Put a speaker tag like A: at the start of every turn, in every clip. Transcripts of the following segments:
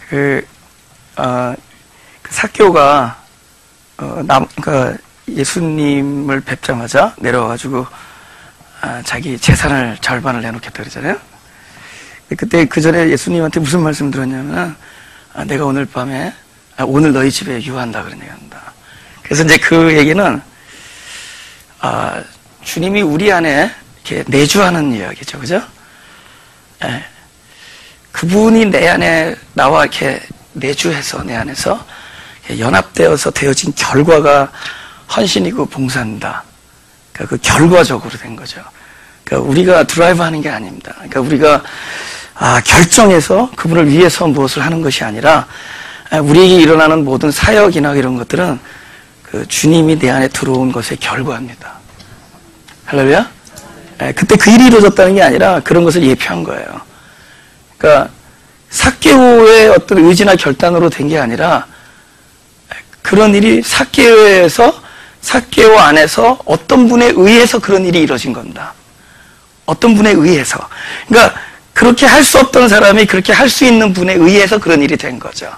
A: 그 삭개오가 그러니까 예수님을 뵙자마자 내려와가지고 자기 재산을 절반을 내놓겠다 그러잖아요. 그때 그 전에 예수님한테 무슨 말씀 들었냐면 내가 오늘 밤에 오늘 너희 집에 유한다 그런 얘기합니다. 그래서 이제 그 얘기는 주님이 우리 안에 이렇게 내주하는 이야기죠, 그죠? 예. 그분이 내 안에 나와 이렇게 내주해서 내 안에서 연합되어서 되어진 결과가 헌신이고 봉사입니다. 그러니까 그 결과적으로 된 거죠. 그러니까 우리가 드라이브 하는 게 아닙니다. 그러니까 우리가 결정해서 그분을 위해서 무엇을 하는 것이 아니라 우리에게 일어나는 모든 사역이나 이런 것들은 그 주님이 내 안에 들어온 것의 결과입니다. 할렐루야? 그때 그 일이 이루어졌다는 게 아니라 그런 것을 예표한 거예요. 그러니까 삭개오의 어떤 의지나 결단으로 된 게 아니라 그런 일이 삭개오 안에서 어떤 분에 의해서 그런 일이 이루어진 겁니다. 어떤 분에 의해서. 그러니까 그렇게 할 수 없던 사람이 그렇게 할 수 있는 분에 의해서 그런 일이 된 거죠.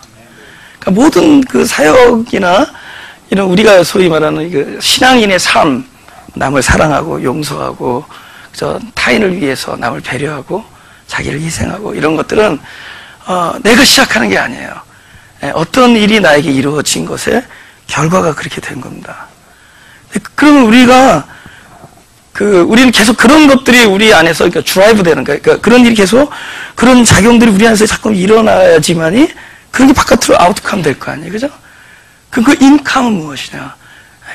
A: 그러니까 모든 그 사역이나 이런 우리가 소위 말하는 그 신앙인의 삶, 남을 사랑하고 용서하고 타인을 위해서 남을 배려하고 자기를 희생하고 이런 것들은 내가 시작하는 게 아니에요. 어떤 일이 나에게 이루어진 것의 결과가 그렇게 된 겁니다. 그러면 우리는 계속 그런 것들이 우리 안에서 그러니까 드라이브 되는 거예요. 그러니까 그런 일이 계속 그런 작용들이 우리 안에서 자꾸 일어나야지만이 그런 게 바깥으로 아웃컴 될 거 아니에요, 그죠? 그 인컴은 무엇이냐?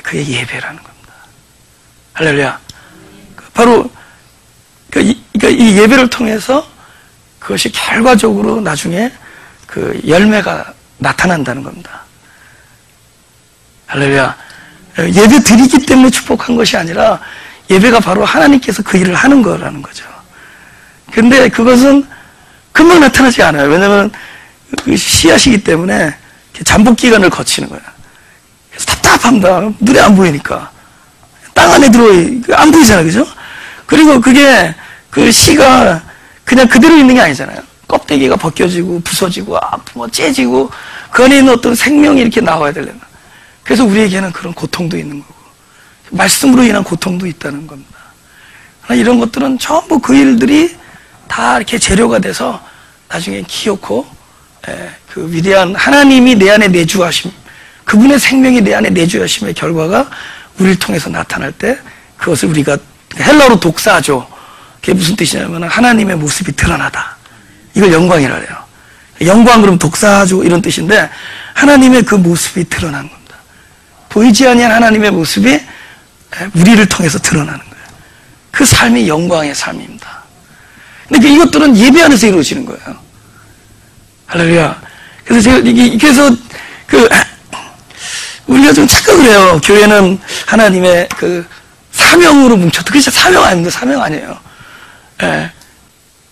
A: 그게 예배라는 겁니다. 할렐루야. 바로 그러니까 이 예배를 통해서 그것이 결과적으로 나중에 그 열매가 나타난다는 겁니다. 할렐루야. 예배 드리기 때문에 축복한 것이 아니라 예배가 바로 하나님께서 그 일을 하는 거라는 거죠. 근데 그것은 금방 나타나지 않아요. 왜냐하면 그 씨앗이기 때문에 잠복 기간을 거치는 거예요. 그래서 답답합니다. 눈에 안 보이니까. 땅 안에 안 보이잖아요. 그죠? 그리고 그게 그 씨가 그냥 그대로 있는 게 아니잖아요. 껍데기가 벗겨지고 부서지고 아프고 째지고 그 안에 있는 어떤 생명이 이렇게 나와야 되려면 그래서 우리에게는 그런 고통도 있는 거고 말씀으로 인한 고통도 있다는 겁니다. 이런 것들은 전부 그 일들이 다 이렇게 재료가 돼서 나중에 키웠고 그 위대한 하나님이 내 안에 내주하심 그분의 생명이 내 안에 내주하심의 결과가 우리를 통해서 나타날 때 그것을 우리가 헬라어로 독사하죠. 그게 무슨 뜻이냐면 하나님의 모습이 드러나다. 이걸 영광이라 해요. 영광 그럼 독사하죠 이런 뜻인데 하나님의 그 모습이 드러나는 겁니다. 보이지 아니한 하나님의 모습이 우리를 통해서 드러나는 거예요. 그 삶이 영광의 삶입니다. 근데 이것들은 예배 안에서 이루어지는 거예요. 할렐루야. 그래서 우리가 좀 착각을 해요. 교회는 하나님의 그 사명으로 뭉쳤다. 그게 사명 아닙니다. 사명 아니에요.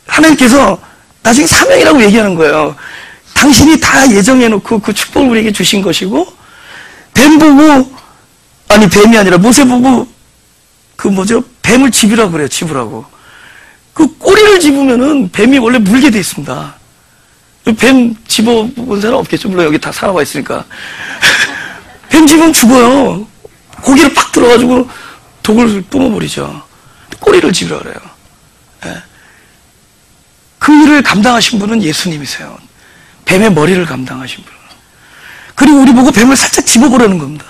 A: 하나님께서 나중에 사명이라고 얘기하는 거예요. 당신이 다 예정해놓고 그 축복을 우리에게 주신 것이고 뱀이 아니라 모세 보고 뱀을 집으라고 그래요. 집으라고. 그 꼬리를 집으면은 뱀이 원래 물게 돼 있습니다. 뱀 집어본 사람 없겠죠? 물론 여기 다 살아와 있으니까. 뱀 집으면 죽어요. 고기를 팍 들어가지고 독을 뿜어버리죠. 꼬리를 집으라 그래요. 그 일을 감당하신 분은 예수님이세요. 뱀의 머리를 감당하신 분. 그리고 우리 보고 뱀을 살짝 집어보라는 겁니다.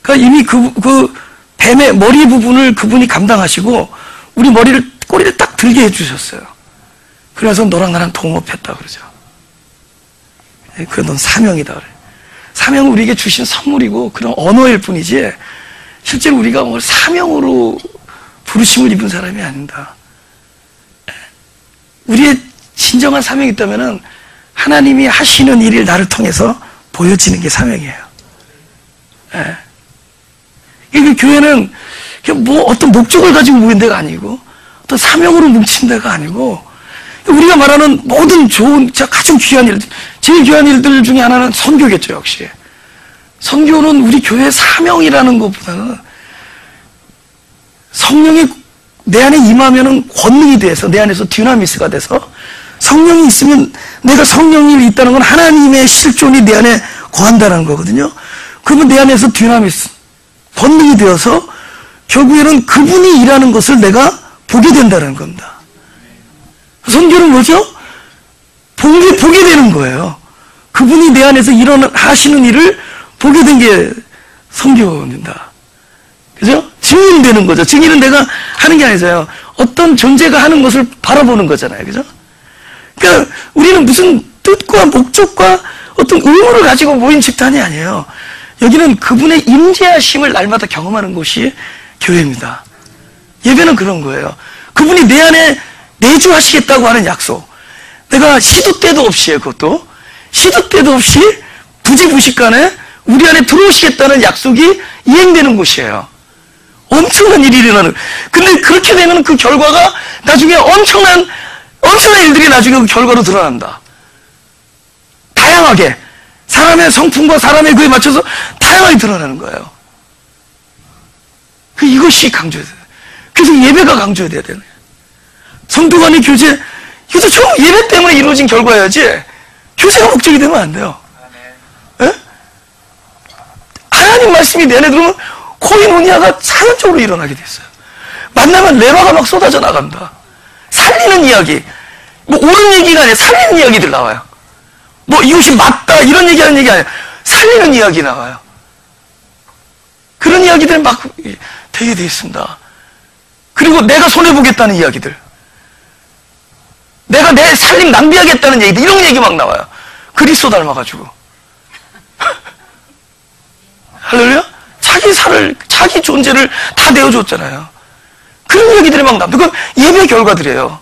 A: 그러니까 이미 그 뱀의 머리 부분을 그분이 감당하시고 우리 꼬리를 딱 들게 해주셨어요. 그래서 너랑 나랑 동업했다 그러죠. 넌 사명이다 그래. 사명은 우리에게 주신 선물이고 그런 언어일 뿐이지 실제로 우리가 사명으로 부르심을 입은 사람이 아닙니다. 우리의 진정한 사명이 있다면은 하나님이 하시는 일을 나를 통해서 보여지는 게 사명이에요. 그 교회는 어떤 목적을 가지고 모인 데가 아니고 어떤 사명으로 뭉친 데가 아니고 우리가 말하는 모든 좋은 가장 귀한 일, 제일 귀한 일들 중에 하나는 선교겠죠. 역시 선교는 우리 교회의 사명이라는 것보다는 성령이 내 안에 임하면은 권능이 돼서 내 안에서 디나미스가 돼서 성령이 있으면 내가 성령이 있다는 건 하나님의 실존이 내 안에 거한다는 거거든요. 그러면 내 안에서 디나미스, 본능이 되어서 결국에는 그분이 일하는 것을 내가 보게 된다는 겁니다. 선교는 뭐죠? 보게 되는 거예요. 그분이 내 안에서 하시는 일을 보게 된 게 선교입니다. 그죠? 증인되는 거죠. 증인은 내가 하는 게 아니잖아요. 어떤 존재가 하는 것을 바라보는 거잖아요. 그죠? 그러니까 우리는 무슨 뜻과 목적과 어떤 의무를 가지고 모인 집단이 아니에요. 여기는 그분의 임재하심을 날마다 경험하는 곳이 교회입니다. 예배는 그런 거예요. 그분이 내 안에 내주하시겠다고 하는 약속. 내가 시도 때도 없이 그것도 시도 때도 없이 부지부식간에 우리 안에 들어오시겠다는 약속이 이행되는 곳이에요. 엄청난 일이 일어나는. 근데 그렇게 되면 그 결과가 나중에 엄청난 일들이 나중에 그 결과로 드러난다. 다양하게 사람의 성품과 사람의 그에 맞춰서 다양하게 드러나는 거예요. 이것이 강조돼야 돼요. 그래서 예배가 강조돼야 되네. 성도 간의 교제, 이것도 전부 예배 때문에 이루어진 결과여야지 교제가 목적이 되면 안 돼요. 예? 하나님 말씀이 내 안에 들어오면 코이노니아가 자연적으로 일어나게 됐어요. 만나면 레마가 막 쏟아져 나간다. 살리는 이야기, 뭐 옳은 얘기가 아니라 살리는 이야기들 나와요. 뭐 이것이 맞다 이런 얘기하는 얘기 아니에요. 살리는 이야기 나와요. 그런 이야기들 막 되게 돼 있습니다. 그리고 내가 손해보겠다는 이야기들, 내가 내 살림 낭비하겠다는 얘기들, 이런 얘기 막 나와요. 그리스도 닮아가지고 할렐루야. 자기 존재를 다 내어줬잖아요. 그런 얘기들이 막 나옵니다. 그건 예배 결과들이에요.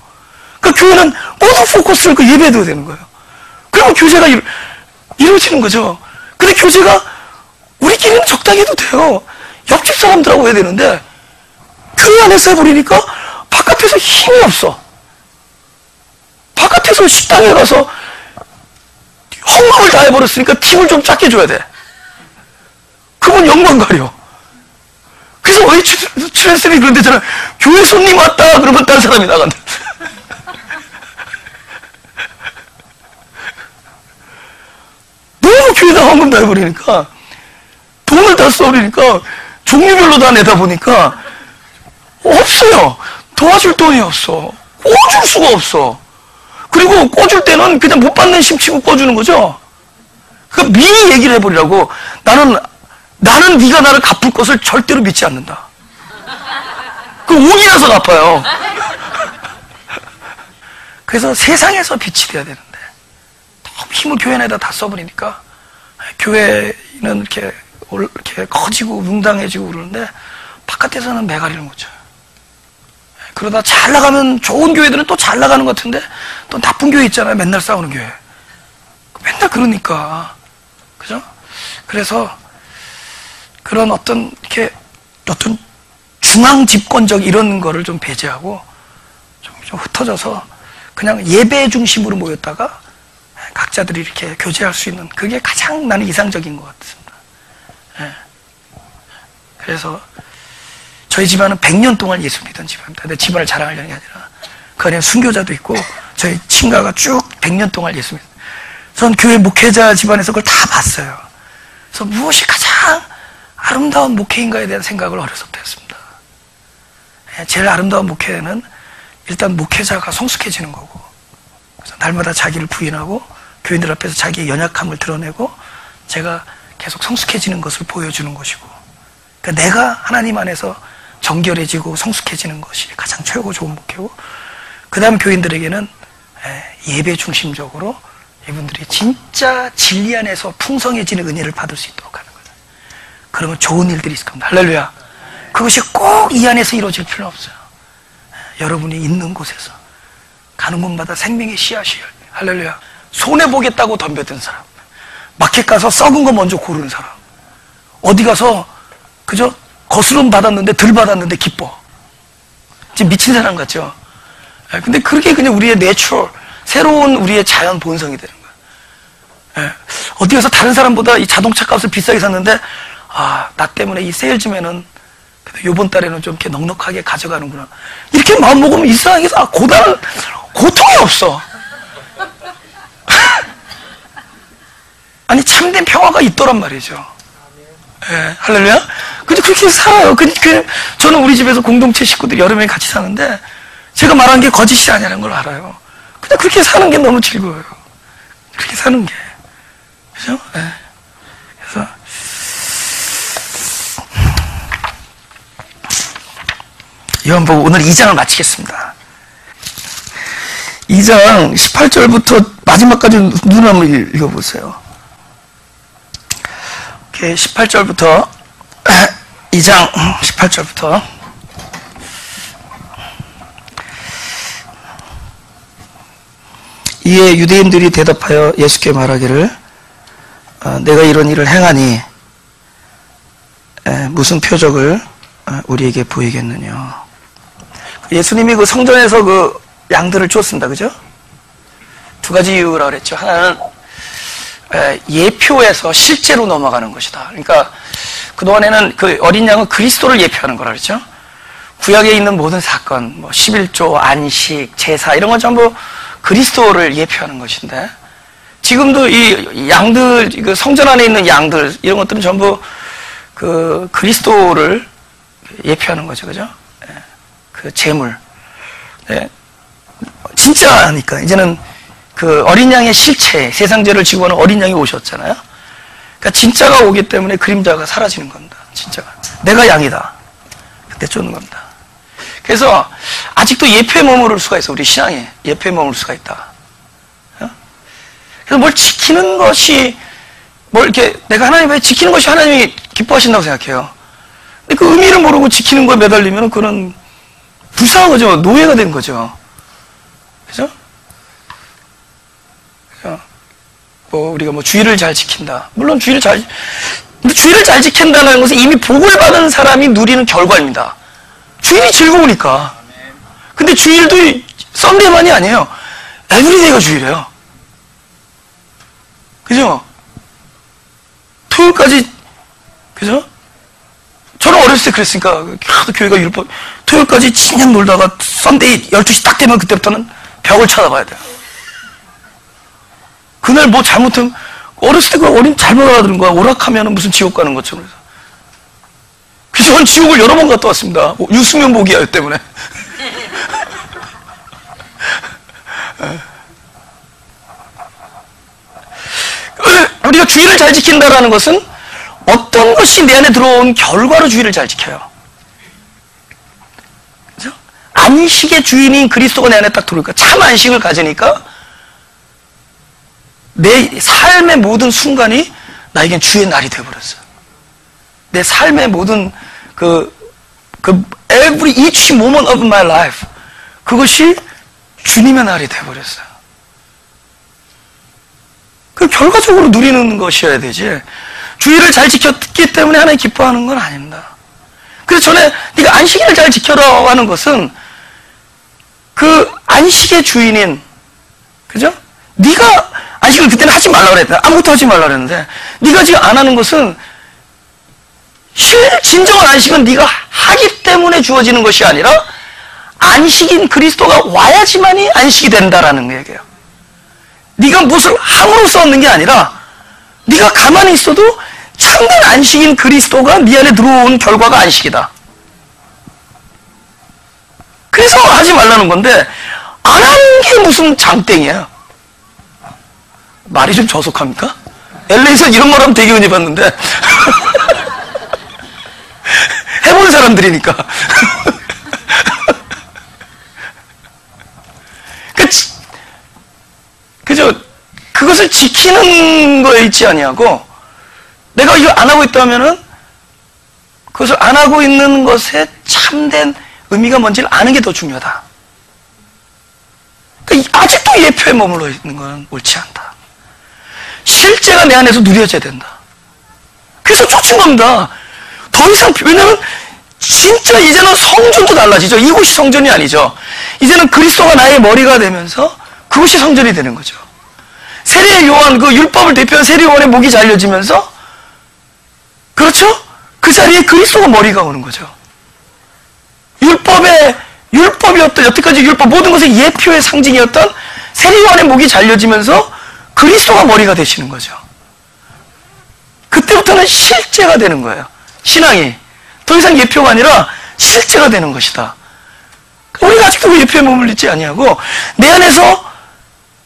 A: 그러니까 교회는 모든 포커스를 그 예배에 둬야 되는 거예요. 그러면 교제가 이루어지는 거죠. 근데 교제가 우리끼리는 적당히 해도 돼요. 옆집 사람들하고 해야 되는데 교회 안에서 해버리니까 바깥에서 힘이 없어. 바깥에서 식당에 가서 헌금을 다 해버렸으니까 팁을 좀 작게 줘야 돼. 그건 영광 가려. 그래서 왜 출연쌤이 그런 데잖아. 교회 손님 왔다 그러면 다른 사람이 나간다. 너무 교회다 헌금 다 해버리니까 돈을 다 써버리니까 종류별로 다 내다 보니까 없어요. 도와줄 돈이 없어. 꿔줄 수가 없어. 그리고 꿔줄 때는 그냥 못 받는 심치고 꿔주는 거죠. 그러니까 미리 얘기를 해버리라고. 나는 네가 나를 갚을 것을 절대로 믿지 않는다. 그 옥이 나서 갚아요. 그래서 세상에서 빛이 돼야 되는데 너무 힘을 교회 안에다 다 써버리니까 교회는 이렇게 커지고 웅당해지고 그러는데 바깥에서는 매가리를 못 쳐요. 그러다 잘 나가면 좋은 교회들은 또 잘 나가는 것 같은데 또 나쁜 교회 있잖아요. 맨날 싸우는 교회. 맨날 그러니까. 그죠? 그래서 그런 어떤 중앙 집권적 이런 거를 좀 배제하고 좀 흩어져서 그냥 예배 중심으로 모였다가 각자들이 이렇게 교제할 수 있는 그게 가장 나는 이상적인 것 같습니다. 예. 그래서 저희 집안은 100년 동안 예수 믿던 집안입니다. 내 집안을 자랑하려는 게 아니라 그 안에 순교자도 있고 저희 친가가 쭉 100년 동안 예수 믿어요. 전 교회 목회자 집안에서 그걸 다 봤어요. 그래서 무엇이 가장 아름다운 목회인가에 대한 생각을 어려서부터 했습니다. 제일 아름다운 목회는 일단 목회자가 성숙해지는 거고, 그래서 날마다 자기를 부인하고 교인들 앞에서 자기의 연약함을 드러내고 제가 계속 성숙해지는 것을 보여주는 것이고, 그러니까 내가 하나님 안에서 정결해지고 성숙해지는 것이 가장 최고 좋은 목회고, 그 다음 교인들에게는 예배 중심적으로 이분들이 진짜 진리 안에서 풍성해지는 은혜를 받을 수 있도록 하는 거죠. 그러면 좋은 일들이 있을 겁니다. 할렐루야. 그것이 꼭 이 안에서 이루어질 필요는 없어요. 여러분이 있는 곳에서 가는 곳마다 생명의 씨앗이 열려. 할렐루야. 손해보겠다고 덤벼든 사람, 마켓 가서 썩은 거 먼저 고르는 사람, 어디 가서 그저 거스름 받았는데 덜 받았는데 기뻐. 지금 미친 사람 같죠? 근데 그렇게 그냥 우리의 내추럴, 새로운 우리의 자연 본성이 되는 거예요. 어디 가서 다른 사람보다 이 자동차 값을 비싸게 샀는데, 나 때문에 이 세일즈맨은 요번 달에는 좀 이렇게 넉넉하게 가져가는구나. 이렇게 마음 먹으면 이상하게 고통이 없어. 아니 참된 평화가 있더란 말이죠. 예, 할렐루야. 근데 그렇게 살아요. 저는 우리 집에서 공동체 식구들이 여러 명이 같이 사는데 제가 말한 게 거짓이 아니라는 걸 알아요. 근데 그렇게 사는 게 너무 즐거워요. 그렇게 사는 게. 그죠? 예. 그래서 요한복음 오늘 2장을 마치겠습니다. 2장 18절부터 마지막까지 눈 한번 읽어보세요. 18절부터 2장 18절부터 이에 유대인들이 대답하여 예수께 말하기를 내가 이런 일을 행하니 무슨 표적을 우리에게 보이겠느냐. 예수님이 그 성전에서 그 양들을 쫓습니다. 그죠? 두 가지 이유라 그랬죠. 하나는 예표에서 실제로 넘어가는 것이다. 그러니까 그동안에는 그 어린 양은 그리스도를 예표하는 거라 그랬죠. 구약에 있는 모든 사건, 뭐 11조, 안식, 제사 이런 건 전부 그리스도를 예표하는 것인데 지금도 이 양들, 그 성전 안에 있는 양들 이런 것들은 전부 그 그리스도를 예표하는 거죠. 그죠? 그 제물. 네. 진짜니까 이제는 그 어린 양의 실체, 세상 죄를 지고 가는 어린 양이 오셨잖아요. 그러니까 진짜가 오기 때문에 그림자가 사라지는 겁니다. 진짜가. 내가 양이다. 그때 쫓는 겁니다. 그래서 아직도 예표에 머무를 수가 있어. 우리 신앙에 예표에 머무를 수가 있다. 그래서 뭘 지키는 것이 뭘 이렇게 내가 하나님 왜 지키는 것이 하나님이 기뻐하신다고 생각해요. 근데 그 의미를 모르고 지키는 거에 매달리면 그는 불쌍한 거죠. 노예가 된 거죠. 그죠? 뭐 우리가 뭐 주의를 잘 지킨다. 물론 근데 주의를 잘 지킨다는 것은 이미 복을 받은 사람이 누리는 결과입니다. 주일이 즐거우니까. 근데 주일도 썬데이만이 아니에요. 에브리데이가 주일이에요. 그죠? 토요일까지, 그죠? 저는 어렸을 때 그랬으니까, 하도 교회가 율법, 토요일까지 진냥 놀다가 썬데이 12시 딱 되면 그때부터는 벽을 쳐다봐야 돼요. 그날 뭐 잘못하면, 어렸을 때 그 어린 잘못 알아들은 거야. 오락하면 무슨 지옥 가는 것처럼. 그래서 저는 지옥을 여러 번 갔다 왔습니다. 유수면 보기야 때문에. 우리가 주의를 잘 지킨다라는 것은 어떤 것이 내 안에 들어온 결과로 주의를 잘 지켜요. 그죠? 안식의 주인인 그리스도가 내 안에 딱 들어오니까 참 안식을 가지니까 내 삶의 모든 순간이 나에겐 주의 날이 되어버렸어요. 내 삶의 모든 each moment of my life 그것이 주님의 날이 되어버렸어요. 그 결과적으로 누리는 것이어야 되지. 주의를 잘 지켰기 때문에 하나님 기뻐하는 건 아닙니다. 그래서 전에 네가 안식일을 잘 지켜라 하는 것은 그 안식의 주인인, 그죠? 네가 안식을 그때는 하지 말라 그랬다. 아무것도 하지 말라 그랬는데 네가 지금 안 하는 것은 진정한 안식은 네가 하기 때문에 주어지는 것이 아니라 안식인 그리스도가 와야지만이 안식이 된다라는 얘기예요. 네가 무엇을 함으로써 얻는 게 아니라 네가 가만히 있어도 참된 안식인 그리스도가 네 안에 들어온 결과가 안식이다. 그래서 하지 말라는 건데 안 하는 게 무슨 장땡이야. 말이 좀 저속합니까? LA에서 이런 말 하면 되게 은혜 받는데 해본 사람들이니까. 그죠? 그것을 지키는 거에 있지 아니하고 내가 이거 안 하고 있다면은 그것을 안 하고 있는 것에 참된 의미가 뭔지를 아는 게 더 중요하다. 그러니까 아직도 예표에 머물러 있는 건 옳지 않다. 실제가 내 안에서 누려져야 된다. 그래서 쫓은 겁니다. 더 이상, 왜냐면 진짜 이제는 성전도 달라지죠. 이곳이 성전이 아니죠. 이제는 그리스도가 나의 머리가 되면서 그것이 성전이 되는 거죠. 세례 요한, 그 율법을 대표한 세례 요한의 목이 잘려지면서, 그렇죠? 그 자리에 그리스도가 머리가 오는 거죠. 율법이었던, 여태까지 율법, 모든 것의 예표의 상징이었던 세례 요한의 목이 잘려지면서 그리스도가 머리가 되시는 거죠. 그때부터는 실제가 되는 거예요. 신앙이. 더 이상 예표가 아니라 실제가 되는 것이다. 우리가 아직도 그 예표에 머물리지 아니하고 내 안에서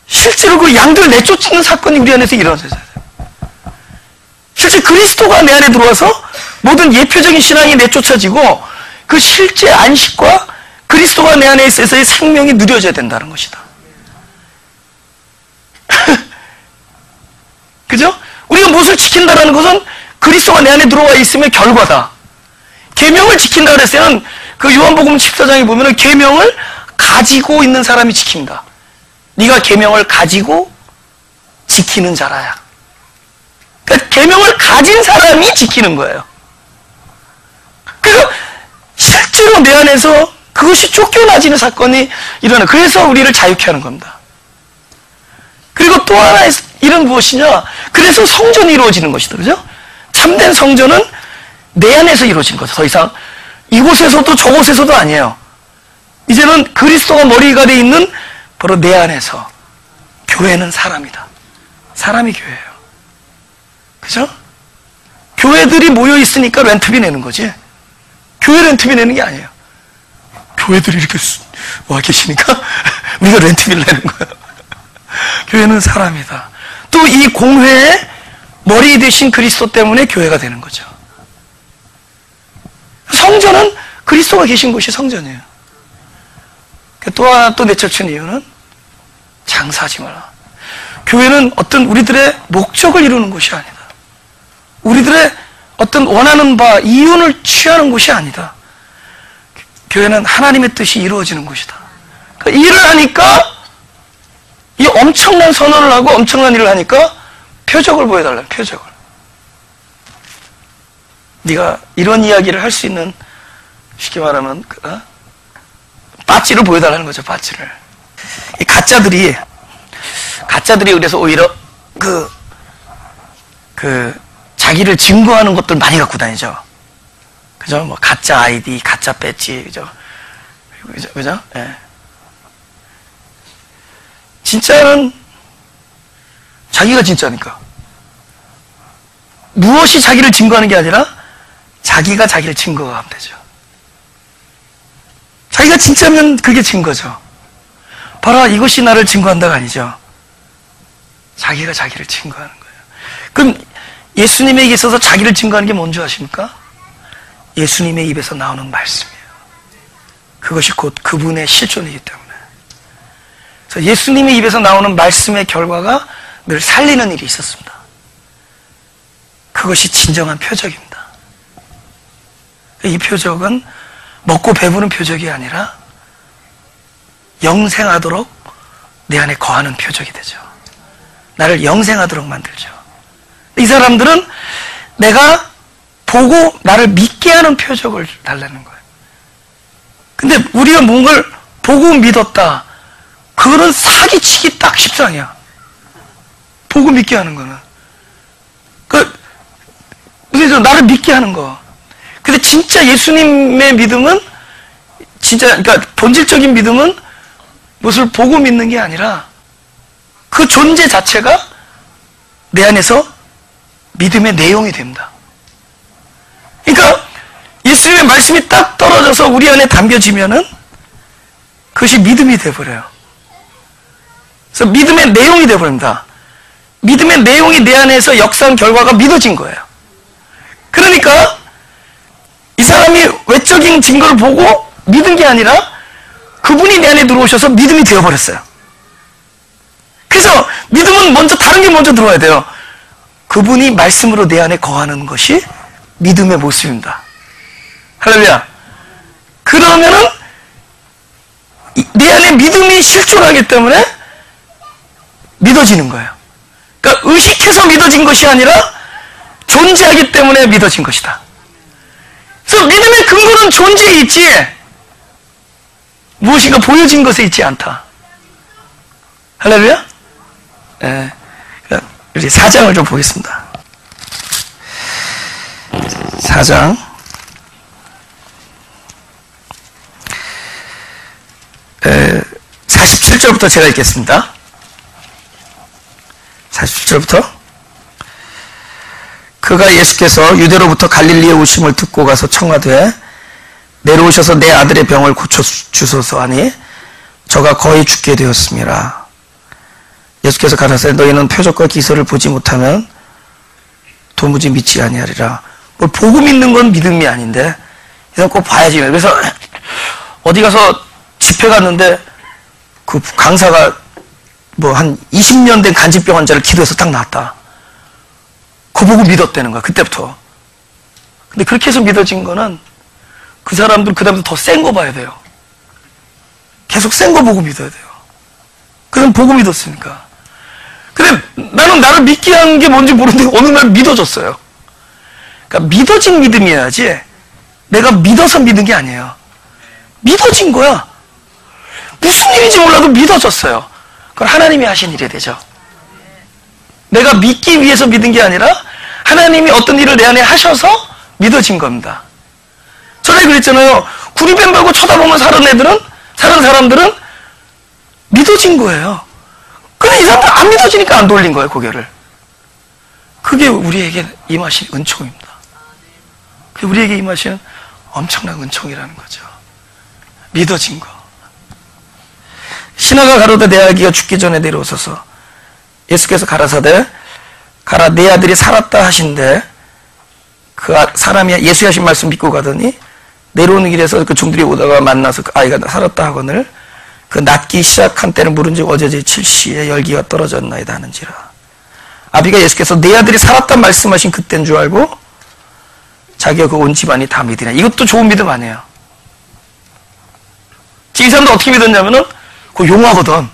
A: 실제로 그 양들 내쫓는 사건이 우리 안에서 일어나야 돼요. 실제 그리스도가 내 안에 들어와서 모든 예표적인 신앙이 내쫓아지고 그 실제 안식과 그리스도가 내 안에 있어서의 생명이 누려져야 된다는 것이다. 그죠? 우리가 무엇을 지킨다는 것은 그리스도가 내 안에 들어와 있음의 결과다. 계명을 지킨다 그랬을 때는 그 요한복음 14장에 보면은 계명을 가지고 있는 사람이 지킵니다. 네가 계명을 가지고 지키는 자라야. 그러니까 계명을 가진 사람이 지키는 거예요. 그래서 실제로 내 안에서 그것이 쫓겨나지는 사건이 일어나. 그래서 우리를 자유케 하는 겁니다. 그리고 또 하나의 일은 무엇이냐? 그래서 성전이 이루어지는 것이다. 그죠? 참된 성전은 내 안에서 이루어지는 거죠. 더 이상 이곳에서도 저곳에서도 아니에요. 이제는 그리스도가 머리가 돼 있는 바로 내 안에서. 교회는 사람이다. 사람이 교회예요. 그죠? 교회들이 모여 있으니까 렌트비 내는 거지. 교회 렌트비 내는 게 아니에요. 교회들이 이렇게 와 계시니까 우리가 렌트비를 내는 거예요. 교회는 사람이다. 또 이 공회의 머리 되신 그리스도 때문에 교회가 되는 거죠. 성전은 그리스도가 계신 곳이 성전이에요. 또 하나 또 내쫓은 이유는 장사하지 마라. 교회는 어떤 우리들의 목적을 이루는 곳이 아니다. 우리들의 어떤 원하는 바, 이윤을 취하는 곳이 아니다. 교회는 하나님의 뜻이 이루어지는 곳이다. 그러니까 일을 하니까 이 엄청난 선언을 하고 엄청난 일을 하니까 표적을 보여달라는 표적을. 네가 이런 이야기를 할 수 있는, 쉽게 말하면 빠찌를 보여달라는 거죠. 빠찌를. 이 가짜들이 그래서 오히려 자기를 증거하는 것들 많이 갖고 다니죠. 그죠? 뭐 가짜 아이디, 가짜 배지, 그죠? 예. 진짜는 자기가 진짜니까. 무엇이 자기를 증거하는 게 아니라 자기가 자기를 증거하면 되죠. 자기가 진짜면 그게 증거죠. 봐라, 이것이 나를 증거한다가 아니죠. 자기가 자기를 증거하는 거예요. 그럼 예수님에게 있어서 자기를 증거하는 게 뭔지 아십니까? 예수님의 입에서 나오는 말씀이에요. 그것이 곧 그분의 실존이기 때문에. 그래서 예수님의 입에서 나오는 말씀의 결과가 늘 살리는 일이 있었습니다. 그것이 진정한 표적입니다. 이 표적은 먹고 배부른 표적이 아니라 영생하도록 내 안에 거하는 표적이 되죠. 나를 영생하도록 만들죠. 이 사람들은 내가 보고 나를 믿게 하는 표적을 달라는 거예요. 근데 우리가 뭔가를 보고 믿었다. 그거는 사기치기 딱 십상이야. 보고 믿게 하는 거는. 그래서 나를 믿게 하는 거. 근데 진짜 예수님의 믿음은 그러니까 본질적인 믿음은 무엇을 보고 믿는 게 아니라 그 존재 자체가 내 안에서 믿음의 내용이 됩니다. 그러니까 예수님의 말씀이 딱 떨어져서 우리 안에 담겨지면은 그것이 믿음이 돼버려요. 그래서 믿음의 내용이 돼버립니다. 믿음의 내용이 내 안에서 역사한 결과가 믿어진 거예요. 그러니까 이 사람이 외적인 증거를 보고 믿은 게 아니라 그분이 내 안에 들어오셔서 믿음이 되어버렸어요. 그래서 믿음은 다른 게 먼저 들어와야 돼요. 그분이 말씀으로 내 안에 거하는 것이 믿음의 모습입니다. 할렐루야. 그러면은 내 안에 믿음이 실존하기 때문에 믿어지는 거예요. 그러니까 의식해서 믿어진 것이 아니라 존재하기 때문에 믿어진 것이다. 그래서 믿음의 근거는 존재에 있지 무엇인가 보여진 것에 있지 않다. 할렐루야? 네. 우리 4장을 좀 보겠습니다. 4장 47절부터 제가 읽겠습니다. 47절부터 그가 예수께서 유대로부터 갈릴리에 오심을 듣고 가서 청하되 내려오셔서 내 아들의 병을 고쳐주소서 하니 저가 거의 죽게 되었습니다. 예수께서 가라사대 너희는 표적과 기사를 보지 못하면 도무지 믿지 아니하리라. 뭘 보고 믿는 건 믿음이 아닌데 이건 꼭 봐야지. 그래서 어디 가서 집회 갔는데 그 강사가 뭐 한 20년 된 간질병 환자를 기도해서 딱 나았다. 그거 보고 믿었다는 거야. 그때부터. 근데 그렇게 해서 믿어진 거는 그 사람들 그 다음부터 더 센 거 봐야 돼요. 계속 센 거 보고 믿어야 돼요. 그럼 보고 믿었으니까. 근데 나는 나를 믿게 한 게 뭔지 모르는데 어느 날 믿어졌어요. 그러니까 믿어진 믿음이어야지 내가 믿어서 믿은 게 아니에요. 믿어진 거야. 무슨 일인지 몰라도 믿어졌어요. 그건 하나님이 하신 일이 되죠. 내가 믿기 위해서 믿은 게 아니라 하나님이 어떤 일을 내 안에 하셔서 믿어진 겁니다. 전에 그랬잖아요. 구리뱀 말고 쳐다보면 사는 사람들은 믿어진 거예요. 근데 이 사람들 안 믿어지니까 안 돌린 거예요, 고개를. 그게 우리에게 임하신 은총입니다. 그게 우리에게 임하신 엄청난 은총이라는 거죠. 믿어진 거. 신하가 가로되 내 아기가 죽기 전에 내려오소서. 예수께서 가라사대 가라 내 아들이 살았다 하신데 그 사람이 예수의 하신 말씀 믿고 가더니 내려오는 길에서 그 종들이 오다가 만나서 그 아이가 살았다 하거늘 그 낫기 시작한 때는 물은즉 어제 제7시에 열기가 떨어졌나이다 하는지라. 아비가 예수께서 내 아들이 살았다 말씀하신 그때인 줄 알고 자기가 그 온 집안이 다 믿으냐. 이것도 좋은 믿음 아니에요. 이 사람도 어떻게 믿었냐면은 그 용하거든.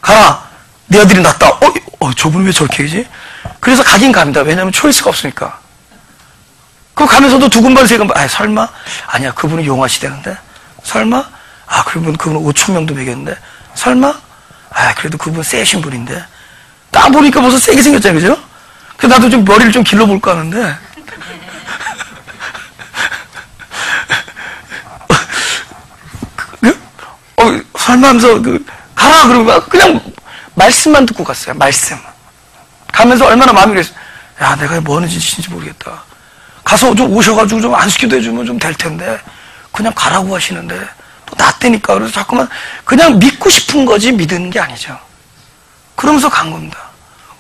A: 가라 내 아들이 낫다. 저분이 왜 저렇게 하지? 그래서 가긴 갑니다. 왜냐하면 초이스가 없으니까. 그 가면서도 두근반 세근반 설마? 아니야 그분은 용하시대는데 설마? 그분은 5,000명도 먹였는데 설마? 그래도 그분 세신 분인데 딱 보니까 벌써 세게 생겼잖아요. 그죠? 그래서 나도 좀 머리를 좀 길러볼까 하는데 설마 하면서 가라 그러고 그냥 말씀만 듣고 갔어요. 말씀. 가면서 얼마나 마음이 그랬어요. 야 내가 뭐 하는 짓인지 모르겠다. 가서 좀 오셔가지고 좀 안수기도 해주면 좀 될 텐데 그냥 가라고 하시는데 또 낫대니까. 그래서 자꾸만 그냥 믿고 싶은 거지 믿는 게 아니죠. 그러면서 간 겁니다.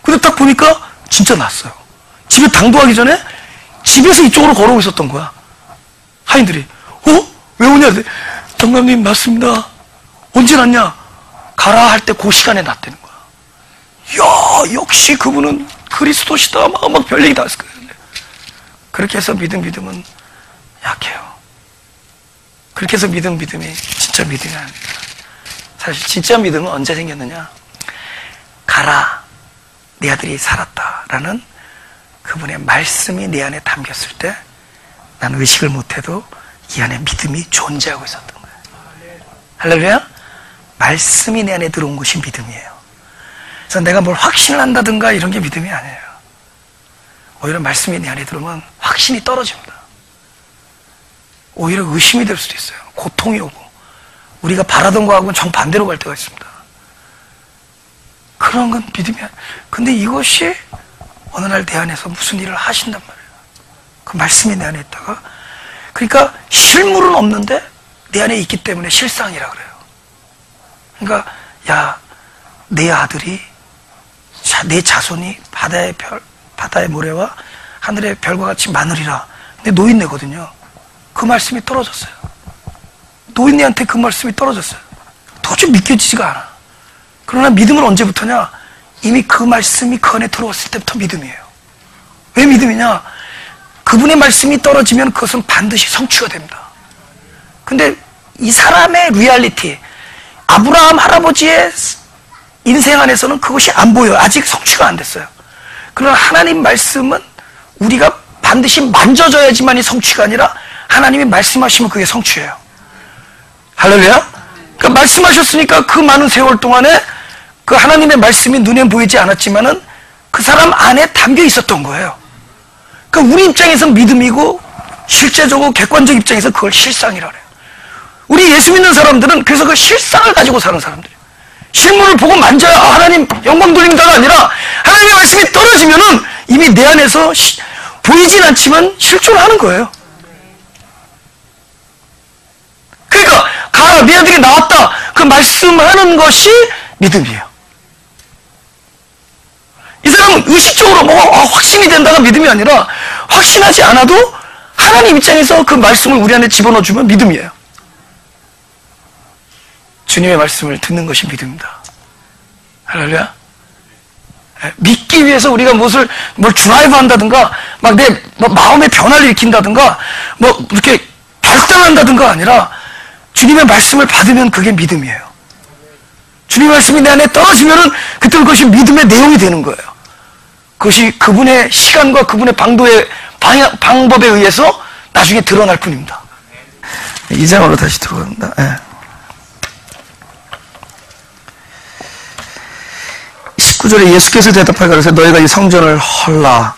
A: 근데 딱 보니까 진짜 낫어요. 집에 당도하기 전에 집에서 이쪽으로 걸어오고 있었던 거야. 하인들이 왜 오냐? 정감님 낫습니다. 언제 낫냐? 가라 할 때 그 시간에 낫다는 거야. 이야 역시 그분은 그리스도시다. 막 별 얘기 다 했을 거예요. 그렇게 해서 믿음은 약해요. 그렇게 해서 믿음이 진짜 믿음이 아닙니다. 사실 진짜 믿음은 언제 생겼느냐? 가라 내 아들이 살았다라는 그분의 말씀이 내 안에 담겼을 때 난 의식을 못해도 이 안에 믿음이 존재하고 있었던 거예요. 할렐루야? 말씀이 내 안에 들어온 것이 믿음이에요. 그래서 내가 뭘 확신을 한다든가 이런 게 믿음이 아니에요. 오히려 말씀이 내 안에 들어오면 확신이 떨어집니다. 오히려 의심이 될 수도 있어요. 고통이 오고 우리가 바라던 거하고는 정반대로 갈 때가 있습니다. 그런 건 믿음이 아니에요. 근데 이것이 어느 날 내 안에서 무슨 일을 하신단 말이에요. 그 말씀이 내 안에 있다가 그러니까 실물은 없는데 내 안에 있기 때문에 실상이라 그래요. 그러니까 내 아들이 내 자손이 바다의 모래와 하늘의 별과 같이 많으리라. 근데 노인네거든요. 그 말씀이 떨어졌어요. 노인네한테 그 말씀이 떨어졌어요. 도저히 믿겨지지가 않아. 그러나 믿음은 언제부터냐? 이미 그 말씀이 그 안에 들어왔을 때부터 믿음이에요. 왜 믿음이냐? 그분의 말씀이 떨어지면 그것은 반드시 성취가 됩니다. 근데 이 사람의 리얼리티, 아브라함 할아버지의 인생 안에서는 그것이 안 보여요. 아직 성취가 안 됐어요. 그러나 하나님 말씀은 우리가 반드시 만져져야지만이 성취가 아니라 하나님이 말씀하시면 그게 성취예요. 할렐루야? 그러니까 말씀하셨으니까 그 많은 세월 동안에 그 하나님의 말씀이 눈에 보이지 않았지만은 그 사람 안에 담겨 있었던 거예요. 그러니까 우리 입장에서는 믿음이고 실제적으로 객관적 입장에서 그걸 실상이라 그래요. 우리 예수 믿는 사람들은 그래서 그 실상을 가지고 사는 사람들이에요. 실물을 보고 만져야 하나님 영광 돌린다가 아니라 하나님의 말씀이 떨어지면은 이미 내 안에서 보이진 않지만 실존을 하는 거예요. 그러니까 가라 네 아들이 나왔다 그 말씀하는 것이 믿음이에요. 이 사람은 의식적으로 뭐가 확신이 된다가 믿음이 아니라 확신하지 않아도 하나님 입장에서 그 말씀을 우리 안에 집어넣어주면 믿음이에요. 주님의 말씀을 듣는 것이 믿음입니다. 할렐루야. 믿기 위해서 우리가 뭘 드라이브 한다든가 막 내 마음의 변화를 일으킨다든가 뭐 이렇게 결단한다든가 아니라 주님의 말씀을 받으면 그게 믿음이에요. 주님의 말씀이 내 안에 떨어지면은 그때 그것이 믿음의 내용이 되는 거예요. 그것이 그분의 시간과 그분의 방법에 의해서 나중에 드러날 뿐입니다. 2장으로 다시 들어갑니다. 네. 19절에 예수께서 대답하여 가로되 너희가 이 성전을 헐라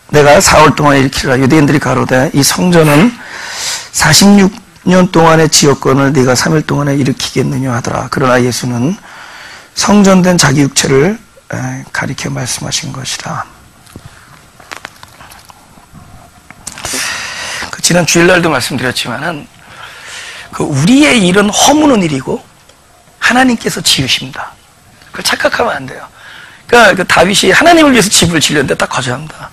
A: 내가 4월 동안에 일으키리라. 유대인들이 가로되 이 성전은 46년 동안의 지역권을 네가 3일 동안에 일으키겠느냐 하더라. 그러나 예수는 성전된 자기 육체를 가리켜 말씀하신 것이라. 지난 주일날도 말씀드렸지만은 그 우리의 일은 허무는 일이고 하나님께서 지으십니다. 그걸 착각하면 안 돼요. 그러니까 그 다윗이 하나님을 위해서 집을 지렸는데 딱 거절합니다.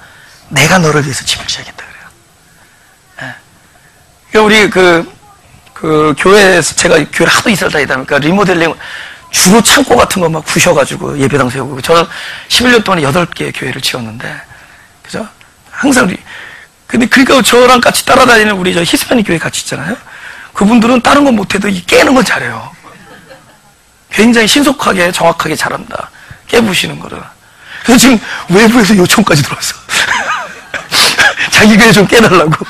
A: 내가 너를 위해서 집을 지어야겠다 그래요. 네. 그러니까 우리 그 교회에서 제가 교회를 하도 이사를 다니다 보니까 리모델링 주로 창고 같은 거 막 부셔가지고 예배당 세우고 저는 11년 동안에 8개 교회를 지었는데 그죠? 항상 근데 그러니까 저랑 같이 따라다니는 우리 저 히스패닉 교회 같이 있잖아요. 그분들은 다른 건 못해도 이 깨는 건 잘해요. 굉장히 신속하게 정확하게 잘한다. 깨부시는 거를. 그래서 지금 외부에서 요청까지 들어왔어. 자기 교회 좀 깨달라고.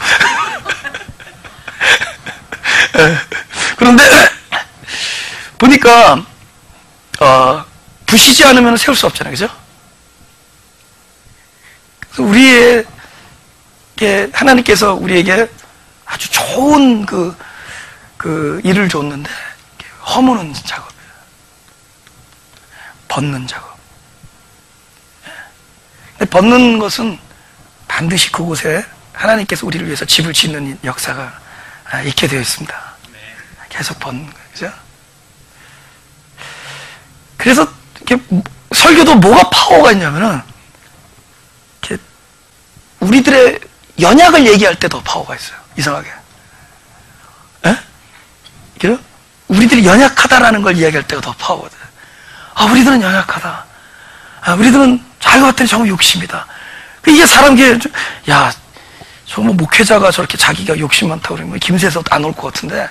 A: 그런데 보니까 부시지 않으면 세울 수 없잖아요. 그죠? 그래서 하나님께서 우리에게 아주 좋은 그 일을 줬는데 허무는 작업이에요. 벗는 작업. 근데 벗는 것은 반드시 그곳에 하나님께서 우리를 위해서 집을 짓는 역사가 있게 되어 있습니다. 계속 벗는 거예요. 그죠? 그래서 이렇게 설교도 뭐가 파워가 있냐면은 이렇게 우리들의 연약을 얘기할 때 더 파워가 있어요. 이상하게. 에? 우리들이 연약하다라는 걸 이야기할 때가 더 파워거든. 우리들은 연약하다. 우리들은 자기가 봤더니 정말 욕심이다. 이게 야, 정말 목회자가 저렇게 자기가 욕심 많다고 그러면 김새에서 안 올 것 같은데.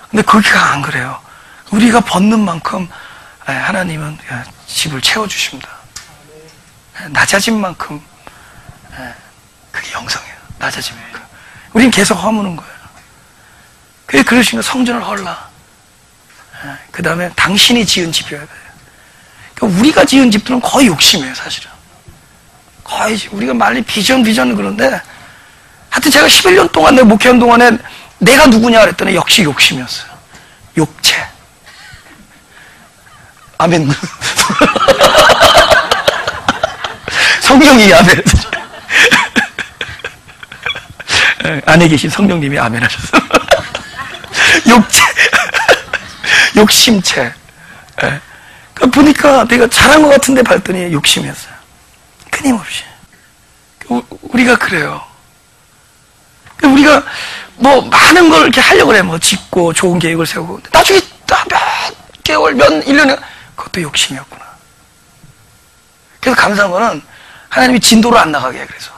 A: 근데 거기가 안 그래요. 우리가 벗는 만큼 하나님은 집을 채워주십니다. 낮아진 만큼 그게 영성이에요. 낮아진 만큼. 우린 계속 허무는 거예요. 그게 그러시면 성전을 헐라. 그 다음에 당신이 지은 집이어야 돼요. 그러니까 우리가 지은 집들은 거의 욕심이에요, 사실은. 거의 우리가 말리 비전 그런데 하여튼 제가 11년 동안 내가 목회한 동안에 내가 누구냐 그랬더니 역시 욕심이었어요. 욕체. 아멘. 성령이 아멘. 안에 계신 성령님이 아멘 하셨어요. 욕체. 욕심체. 그러니까 보니까 내가 잘한 것 같은데 봤더니 욕심이었어요. 끊임없이. 우리가 그래요. 우리가 뭐 많은 걸 이렇게 하려고 그래. 뭐 짓고 좋은 계획을 세우고. 나중에 몇 개월, 1년에 그것도 욕심이었구나. 그래서 감사한 거는 하나님이 진도로 안 나가게 해. 그래서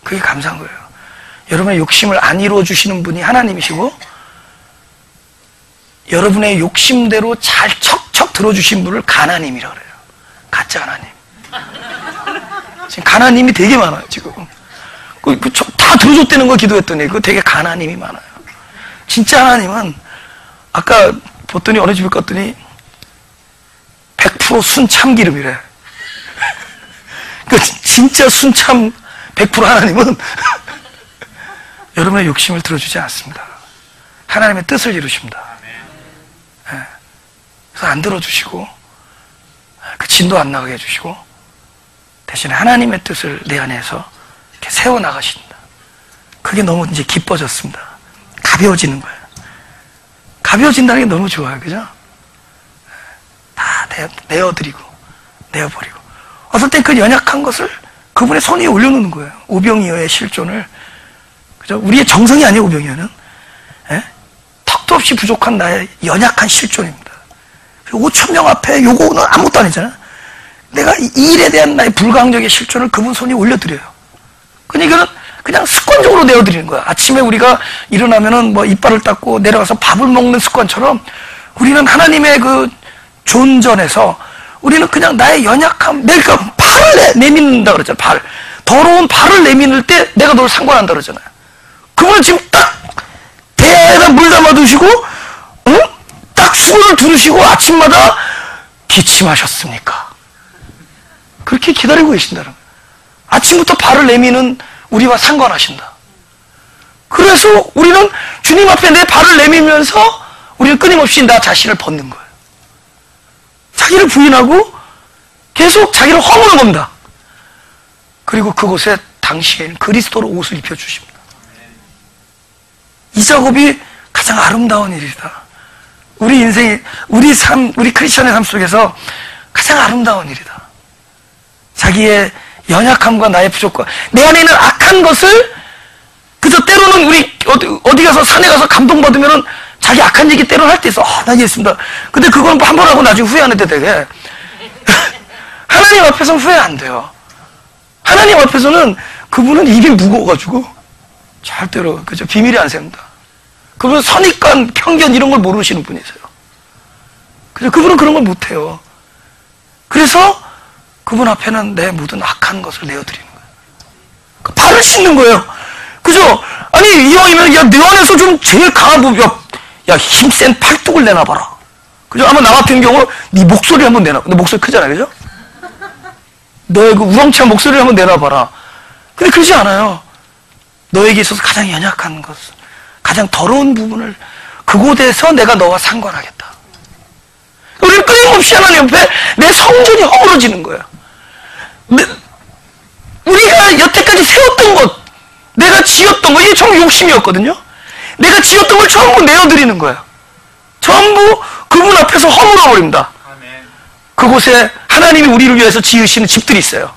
A: 그게 감사한 거예요. 여러분의 욕심을 안 이루어주시는 분이 하나님이시고 여러분의 욕심대로 잘 척척 들어주신 분을 가나님이라고 그래요. 가짜 하나님. 지금 가나님이 되게 많아요. 지금 다 들어줬다는 걸 기도했더니 그거 되게 가나님이 많아요. 진짜 하나님은 아까 봤더니 어느 집에 갔더니 100% 순참기름이래. 그 진짜 순참 100% 하나님은 여러분의 욕심을 들어주지 않습니다. 하나님의 뜻을 이루십니다. 네. 그래서 안 들어주시고 그 진도 안 나가게 해주시고 대신에 하나님의 뜻을 내 안에서 이렇게 세워나가신다. 그게 너무 이제 기뻐졌습니다. 가벼워지는 거예요. 가벼워진다는 게 너무 좋아요. 그죠? 다 내어드리고 내어버리고 어떨 땐 그 연약한 것을 그분의 손 위에 올려놓는 거예요. 오병이어의 실존을. 그죠? 우리의 정성이 아니에요. 오병이어는 턱도 없이 부족한 나의 연약한 실존입니다. 5,000명 앞에 요거는 아무것도 아니잖아. 내가 이 일에 대한 나의 불가항력의 실존을 그분 손에 올려드려요. 그러니까 이거는 그냥 습관적으로 내어드리는 거야. 아침에 우리가 일어나면은 뭐 이빨을 닦고 내려가서 밥을 먹는 습관처럼 우리는 하나님의 그 존전에서 우리는 그냥 나의 연약함, 내가 발을 내민다 그러잖아. 발. 더러운 발을 내미는 때 내가 널 상관한다 그러잖아요. 그분은 지금 딱 배에다 물 담아 두시고, 딱 수건을 두르시고 아침마다 기침하셨습니까? 그렇게 기다리고 계신다는 거예요. 아침부터 발을 내미는 우리와 상관하신다. 그래서 우리는 주님 앞에 내 발을 내밀면서 우리는 끊임없이 나 자신을 벗는 거예요. 자기를 부인하고 계속 자기를 허무는 겁니다. 그리고 그곳에 당시에는 그리스도로 옷을 입혀주십니다. 이 작업이 가장 아름다운 일이다. 우리 인생이, 우리 삶, 우리 크리스천의 삶 속에서 가장 아름다운 일이다. 자기의 연약함과 나의 부족과 내 안에 있는 악한 것을 그저 때로는 우리 어디 가서 산에 가서 감동받으면은 자기 악한 얘기 때로는 할 때 있어. 나 이랬습니다. 근데 그건 한 번 하고 나중에 후회 안 해도 되게. 하나님 앞에서는 후회 안 돼요. 하나님 앞에서는 그분은 입이 무거워가지고 절대로 그죠 비밀이 안 셉니다. 그분은 선입관, 편견 이런 걸 모르시는 분이세요. 그죠 그분은 그런 걸 못해요. 그래서 그분 앞에는 내 모든 악한 것을 내어드리는 거예요. 그 발을 씻는 거예요. 그죠? 아니 이왕이면 야 내 안에서 좀 제일 강한 부분, 야 힘센 팔뚝을 내놔봐라. 그죠? 아마 나 같은 경우 네 목소리 한번 내놔. 너 목소리 크잖아, 그죠? 너의 그 우렁찬 목소리를 한번 내놔봐라. 근데 그러지 않아요. 너에게 있어서 가장 연약한 것, 가장 더러운 부분을 그곳에서 내가 너와 상관하겠다. 우리는 끊임없이 하나님 옆에 내 성전이 허물어지는 거예요. 우리가 여태까지 세웠던 것, 내가 지었던 것, 이게 전부 욕심이었거든요. 내가 지었던 걸 전부 내어드리는 거예요. 전부 그분 앞에서 허물어버립니다. 그곳에 하나님이 우리를 위해서 지으시는 집들이 있어요.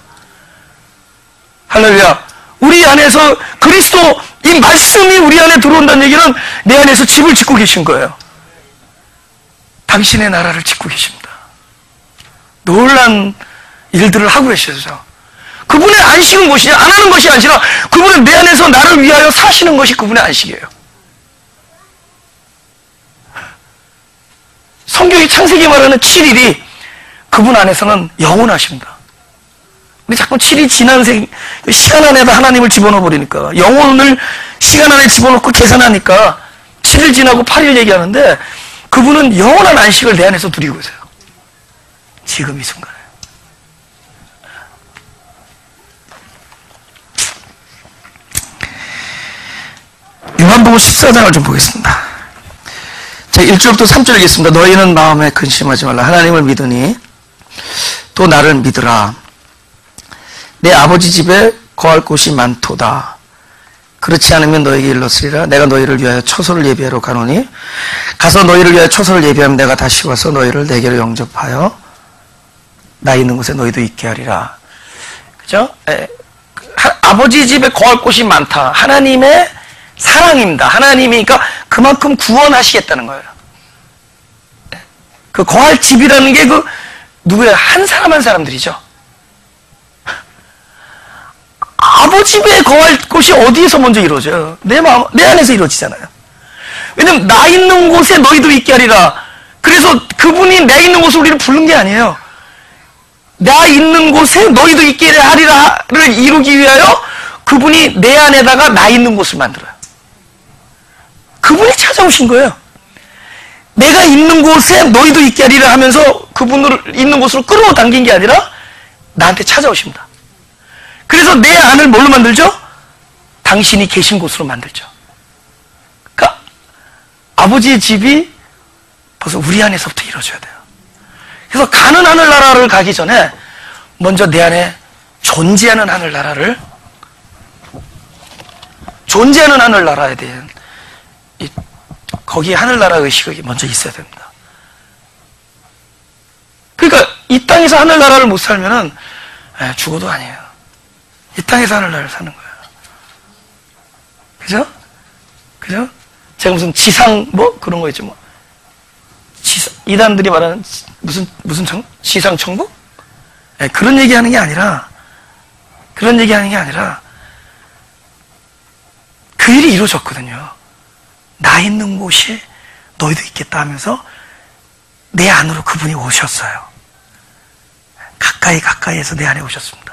A: 할렐루야. 우리 안에서 그리스도 이 말씀이 우리 안에 들어온다는 얘기는 내 안에서 집을 짓고 계신 거예요. 당신의 나라를 짓고 계십니다. 놀란 일들을 하고 계셔서 그분의 안식은 무엇이냐? 안 하는 것이 아니라 그분은 내 안에서 나를 위하여 사시는 것이 그분의 안식이에요. 성경이 창세기 말하는 7일이 그분 안에서는 영원하십니다. 우리 자꾸 7일 지난 시간 안에다 하나님을 집어넣어 버리니까 영혼을 시간 안에 집어넣고 계산하니까 7일 지나고 8일 얘기하는데 그분은 영원한 안식을 내 안에서 누리고 계세요. 지금 이 순간에. 요한복음 14장을 좀 보겠습니다. 자, 1절부터 3절 읽겠습니다. 너희는 마음에 근심하지 말라. 하나님을 믿으니 또 나를 믿으라. 내 아버지 집에 거할 곳이 많도다. 그렇지 않으면 너에게 일렀으리라. 내가 너희를 위하여 처소를 예비하러 가노니 가서 너희를 위하여 처소를 예비하면 내가 다시 와서 너희를 내게로 영접하여 나 있는 곳에 너희도 있게 하리라. 그죠? 아버지 집에 거할 곳이 많다. 하나님의 사랑입니다. 하나님이 그러니까 그만큼 구원하시겠다는 거예요. 그 거할 집이라는 게 그 누구야? 한 사람 한 사람들이죠. 아버지 집에 거할 곳이 어디에서 먼저 이루어져요? 내 마음, 내 안에서 이루어지잖아요. 왜냐면 나 있는 곳에 너희도 있게 하리라. 그래서 그분이 내 있는 곳을 우리를 부른 게 아니에요. 나 있는 곳에 너희도 있게 하리라를 이루기 위하여 그분이 내 안에다가 나 있는 곳을 만들어요. 그분이 찾아오신 거예요. 내가 있는 곳에 너희도 있게 하리라 하면서 그분을 있는 곳으로 끌어당긴 게 아니라 나한테 찾아오십니다. 그래서 내 안을 뭘로 만들죠? 당신이 계신 곳으로 만들죠. 그러니까 아버지의 집이 벌써 우리 안에서부터 이루어져야 돼요. 그래서 가는 하늘나라를 가기 전에 먼저 내 안에 존재하는 하늘나라를, 존재하는 하늘나라에 대한 거기에 하늘나라 의식이 먼저 있어야 됩니다. 그러니까 이 땅에서 하늘나라를 못 살면은 죽어도 아니에요. 이 땅에서 하늘나라를 사는 거예요. 그죠? 그죠? 제가 무슨 지상 뭐 그런 거 있죠 뭐. 이단들이 말하는 무슨 천국? 지상 천국? 그런 얘기하는 게 아니라, 그런 얘기하는 게 아니라 그 일이 이루어졌거든요. 나 있는 곳이 너희도 있겠다 하면서 내 안으로 그분이 오셨어요. 가까이에서 내 안에 오셨습니다.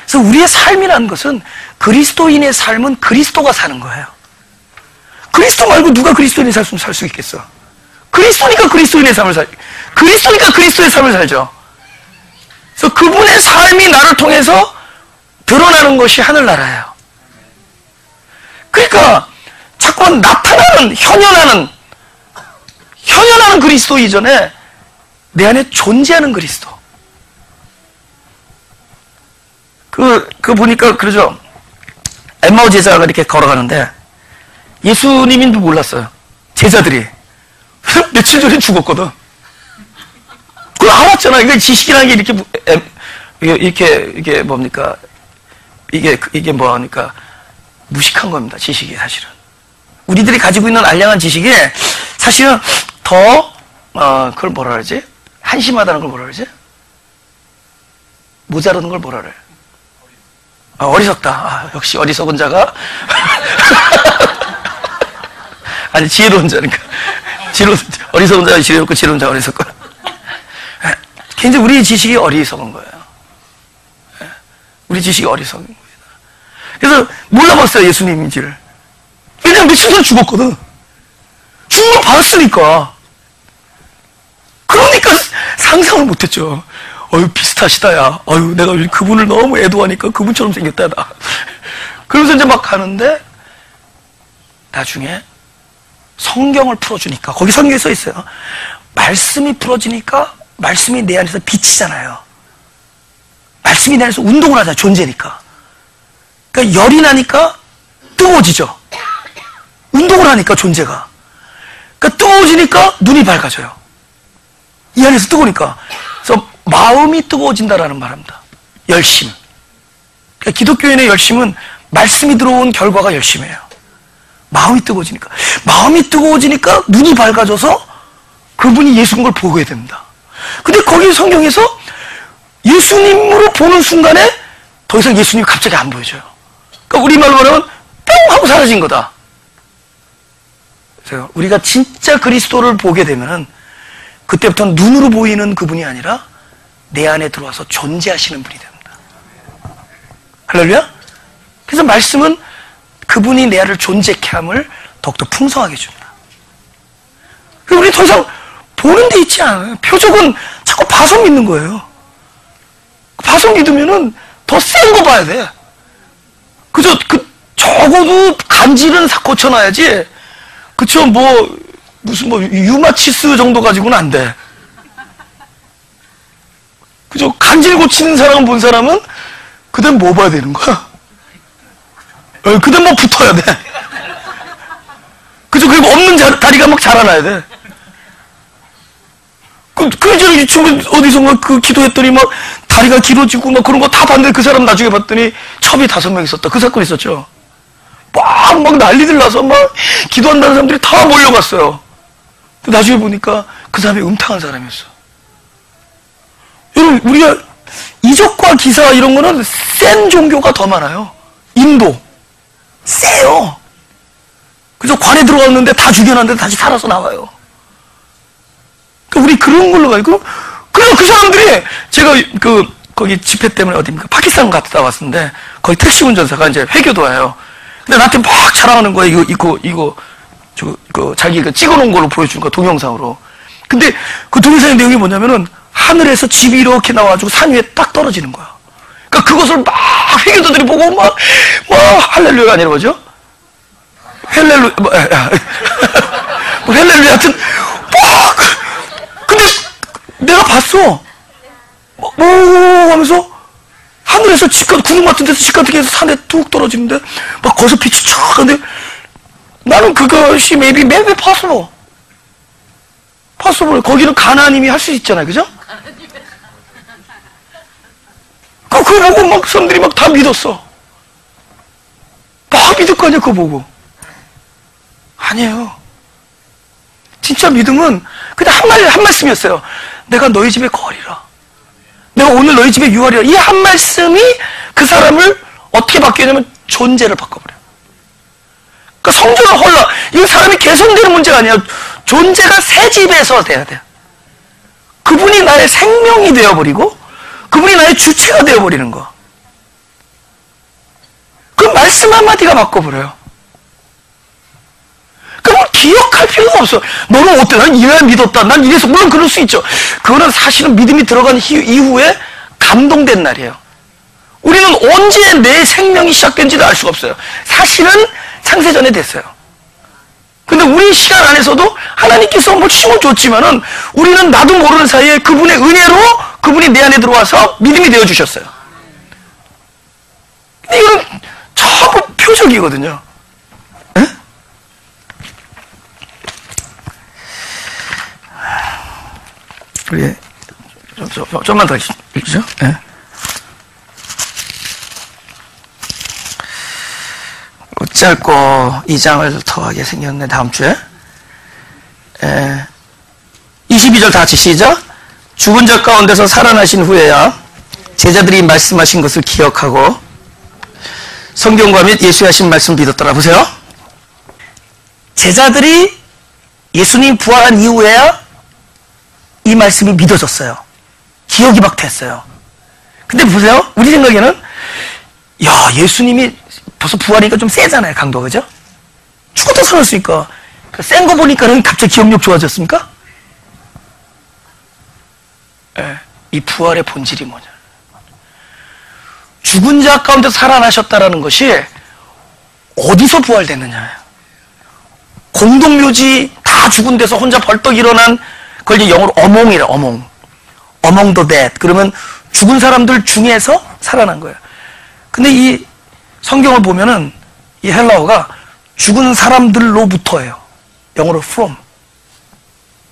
A: 그래서 우리의 삶이라는 것은, 그리스도인의 삶은 그리스도가 사는 거예요. 그리스도 말고 누가 그리스도인의 삶을 살 수 있겠어? 그리스도니까 그리스도인의 삶을 그리스도니까 그리스도의 삶을 살죠. 그래서 그분의 삶이 나를 통해서 드러나는 것이 하늘나라예요. 그러니까 자꾸 나타나는, 현현하는 그리스도 이전에 내 안에 존재하는 그리스도. 그 보니까 그러죠. 엠마오 제자가 이렇게 걸어가는데 예수님인도 몰랐어요. 제자들이. 며칠 전에 죽었거든. 그걸 알았잖아. 이게 지식이라는 게 이게 뭡니까? 이게 뭐하니까 무식한 겁니다. 지식이 사실은. 우리들이 가지고 있는 알량한 지식이 사실은 더, 그걸 뭐라 그러지? 한심하다는 걸 뭐라 그러지? 모자라는 걸 뭐라 그래? 어리석다. 역시 어리석은 자가. 아니, 지혜로운 자니까. 어리석은 자가 지혜롭고 지혜로운 자가 어리석고. 굉장히 우리의 지식이 어리석은 거예요. 우리 지식이 어리석은 거예요. 그래서 몰라봤어요, 예수님인지를. 왜냐면 며칠 전에 죽었거든. 죽은 걸 봤으니까. 그러니까 상상을 못했죠. 비슷하시다, 야. 내가 그분을 너무 애도하니까 그분처럼 생겼다, 나. 그러면서 이제 막 가는데, 나중에 성경을 풀어주니까, 거기 성경에 써 있어요. 말씀이 풀어지니까, 말씀이 내 안에서 비치잖아요. 말씀이 내 안에서 운동을 하잖아요, 존재니까. 그러니까 열이 나니까 뜨거워지죠. 운동을 하니까, 존재가. 그러니까 뜨거워지니까 눈이 밝아져요. 이 안에서 뜨거우니까. 그래서 마음이 뜨거워진다라는 말합니다. 열심. 그러니까 기독교인의 열심은 말씀이 들어온 결과가 열심이에요. 마음이 뜨거워지니까. 마음이 뜨거워지니까 눈이 밝아져서 그분이 예수인 걸 보게 됩니다. 근데 거기 성경에서 예수님으로 보는 순간에 더 이상 예수님이 갑자기 안 보여져요. 그러니까 우리말로 말하면 뿅 하고 사라진 거다. 그래서 우리가 진짜 그리스도를 보게 되면은 그때부터 눈으로 보이는 그분이 아니라 내 안에 들어와서 존재하시는 분이 됩니다. 할렐루야? 그래서 말씀은 그분이 내 안을 존재케 함을 더욱더 풍성하게 줍니다. 우리 더 이상 보는 데 있지 않아요. 표적은 자꾸 봐서 믿는 거예요. 봐서 믿으면은 더 센 거 봐야 돼. 그저 적어도 간질은 고쳐놔야지. 그쵸, 무슨 유마치스 정도 가지고는 안 돼. 그죠? 간질 고치는 사람 본 사람은 그다음 뭐 봐야 되는 거야? 그다음 뭐 붙어야 돼. 그죠? 그리고 없는 다리가 막 자라나야 돼. 이 친구 어디선가 기도했더니 막 다리가 길어지고 막 그런 거 다 봤는데 그 사람 나중에 봤더니 첩이 5명 있었다. 그 사건 있었죠? 막 난리들 나서 막 기도한다는 사람들이 다 몰려갔어요. 나중에 보니까 그 사람이 음탕한 사람이었어. 여러분, 우리가 이적과 기사 이런 거는 센 종교가 더 많아요. 인도. 세요. 그래서 관에 들어갔는데 다 죽여놨는데 다시 살아서 나와요. 그러니까 우리 그런 걸로 가고, 그래서 그 사람들이, 제가 거기 집회 때문에 어디입니까? 파키스탄 갔다 왔는데, 거기 택시 운전사가 이제 회교도예요. 근데 나한테 막 자랑하는 거야. 이거, 자기가 찍어놓은 걸로 보여준 거야, 동영상으로. 근데 그 동영상의 내용이 뭐냐면은, 하늘에서 집이 이렇게 나와가지고 산 위에 딱 떨어지는 거야. 그러니까 그것을 막 회교도들이 보고 막 할렐루야가 아니라 뭐죠? 헬렐루야, 할렐루야 하여튼, 근데 내가 있어. 뭐 하면서 하늘에서 구름 같은 데서 집 같은 데서 산에 툭 떨어지는데 막 거기서 빛이 촥 하는데 나는 그것이 maybe possible. 거기는 가나님이 할 수 있잖아요. 그죠? 그거 보고 막 사람들이 막 다 믿었어. 막 믿을 거 아니야, 그거 보고. 아니에요. 진짜 믿음은 그냥 한 말씀이었어요. 내가 너희 집에 거하리라. 내가 오늘 너희 집에 유하리라. 이 한 말씀이 그 사람을 어떻게 바뀌냐면 존재를 바꿔버려요. 그러니까 성전을 헐라. 이 사람이 개선되는 문제가 아니야. 존재가 새 집에서 돼야 돼요. 그분이 나의 생명이 되어버리고 그분이 나의 주체가 되어버리는 거. 그 말씀 한마디가 바꿔버려요. 그럼 기억할 필요가 없어. 너는 어때? 난 이래 믿었다. 난 이래서. 물론 그럴 수 있죠. 그거는 사실은 믿음이 들어간 이후에 감동된 날이에요. 우리는 언제 내 생명이 시작된지도 알 수가 없어요. 사실은 창세전에 됐어요. 근데 우리 시간 안에서도 하나님께서 뭐 심어줬지만은 우리는 나도 모르는 사이에 그분의 은혜로 그분이 내 안에 들어와서 믿음이 되어주셨어요. 근데 이건 전부 표적이거든요. 에? 우리 좀만 더 읽죠. 예. 짧고 2장을 더 하게 생겼네. 다음 주에 22절 다 같이 시작. 죽은 자 가운데서 살아나신 후에야 제자들이 말씀하신 것을 기억하고 성경과 및 예수의 하신 말씀 믿었더라. 보세요. 제자들이 예수님 부활한 이후에야 이 말씀이 믿어졌어요. 기억이 막 됐어요. 근데 보세요. 우리 생각에는 야, 예수님이 벌써 부활이니까 좀 세잖아요, 강도가. 그죠? 죽었다 살았으니까 센 거 보니까는 갑자기 기억력 좋아졌습니까? 예, 이 부활의 본질이 뭐냐. 죽은 자 가운데 살아나셨다라는 것이 어디서 부활됐느냐예요. 공동묘지 다 죽은 데서 혼자 벌떡 일어난 그걸 이제 영어로 어몽이래. 어몽. Among the dead. 그러면 죽은 사람들 중에서 살아난 거예요. 근데 이 성경을 보면은 이 헬라어가 죽은 사람들로부터예요. 영어로 from.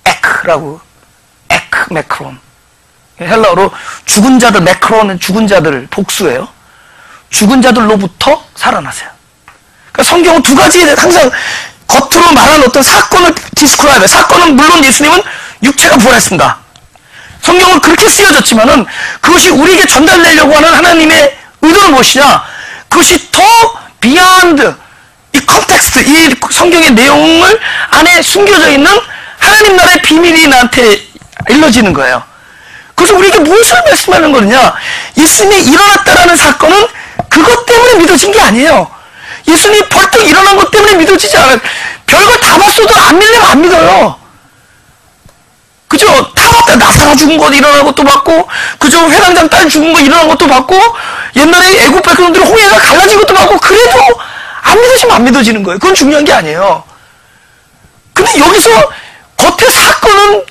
A: ek라고. ek, 메크론. 헬라어로 죽은 자들, 메크론은 죽은 자들 복수예요. 죽은 자들로부터 살아나세요. 그러니까 성경은 두 가지 항상 겉으로 말하는 어떤 사건을 디스크라이브. 사건은 물론 예수님은 육체가 부활했습니다. 성경은 그렇게 쓰여졌지만은 그것이 우리에게 전달되려고 하는 하나님의 의도는 무엇이냐? 그것이 더 beyond 이 컨텍스트, 이 성경의 내용을 안에 숨겨져 있는 하나님 나라의 비밀이 나한테 일러지는 거예요. 그래서 우리에게 무엇을 말씀하는 거냐? 예수님이 일어났다라는 사건은 그것 때문에 믿어진 게 아니에요. 예수님이 벌떡 일어난 것 때문에 믿어지지 않아요. 별걸 다 봤어도 안 믿으면 안 믿어요. 그죠? 다 봤다. 나사로 죽은 것 일어난 것도 봤고, 그죠? 회당장 딸 죽은 거 일어난 것도 봤고, 옛날에 애국 백성들이 홍해가 갈라진 것도 봤고, 그래도 안 믿어지면 안 믿어지는 거예요. 그건 중요한 게 아니에요. 근데 여기서 겉의 사건은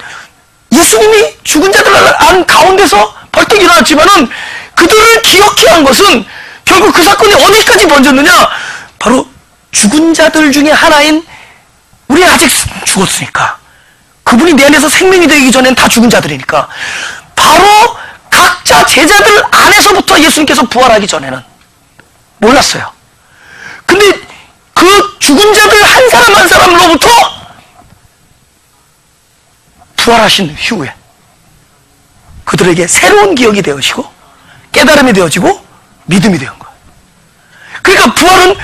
A: 예수님이 죽은 자들 안 가운데서 벌떡 일어났지만은 그들을 기억해 한 것은 결국 그 사건이 어디까지 번졌느냐? 바로 죽은 자들 중에 하나인 우리는 아직 죽었으니까. 그분이 내 안에서 생명이 되기 전엔 다 죽은 자들이니까. 바로 각자 제자들 안에서부터 예수님께서 부활하기 전에는 몰랐어요. 근데 그 죽은 자들 한 사람 한 사람으로부터 부활하신 후에 그들에게 새로운 기억이 되어지고 깨달음이 되어지고 믿음이 되는 거예요. 그러니까 부활은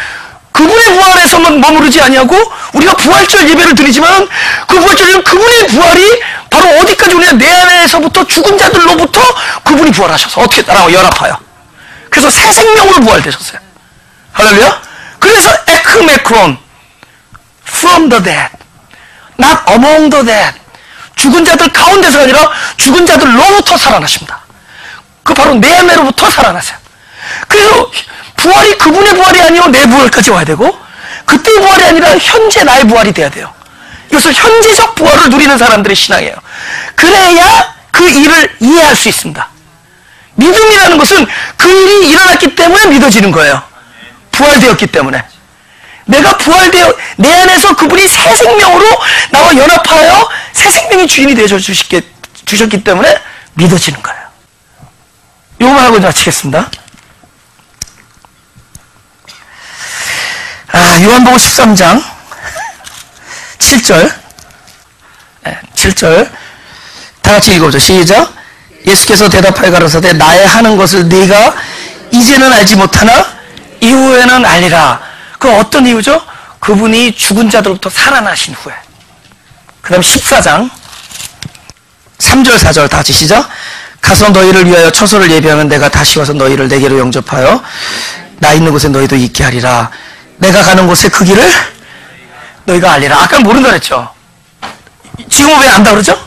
A: 그분의 부활에서만 머무르지 아니하고 우리가 부활절 예배를 드리지만 그 부활절은 그분의 부활이 바로 어디까지 오느냐? 내 안에서부터 죽은 자들로부터 그분이 부활하셔서 어떻게 나라고 연합하여 그래서 새 생명으로 부활되셨어요. 할렐루야. 그래서 에크메크론 from the dead not among the dead 죽은 자들 가운데서가 아니라 죽은 자들로부터 살아나십니다. 그 바로 내 안으로부터 살아나세요. 그래서 부활이 그분의 부활이 아니고 내 부활까지 와야 되고 그때의 부활이 아니라 현재 나의 부활이 돼야 돼요. 이것을 현재적 부활을 누리는 사람들의 신앙이에요. 그래야 그 일을 이해할 수 있습니다. 믿음이라는 것은 그 일이 일어났기 때문에 믿어지는 거예요. 부활되었기 때문에. 내가 부활되어 내 안에서 그분이 새 생명으로 나와 연합하여 새 생명의 주인이 되어주셨기 때문에 믿어지는 거예요. 이거만 하고 마치겠습니다. 요한복음 13장 7절 7절 다 같이 읽어보죠. 시작. 예수께서 대답하여 가라사대 나의 하는 것을 네가 이제는 알지 못하나 이후에는 알리라. 그 어떤 이유죠? 그분이 죽은 자들로부터 살아나신 후에. 그 다음 14장 3절 4절 다 같이 시작. 가서 너희를 위하여 처소를 예비하면 내가 다시 와서 너희를 내게로 영접하여 나 있는 곳에 너희도 있게 하리라. 내가 가는 곳에 그 길을 너희가 알리라. 아까 모른다 그랬죠? 지금은 왜 안다 그러죠?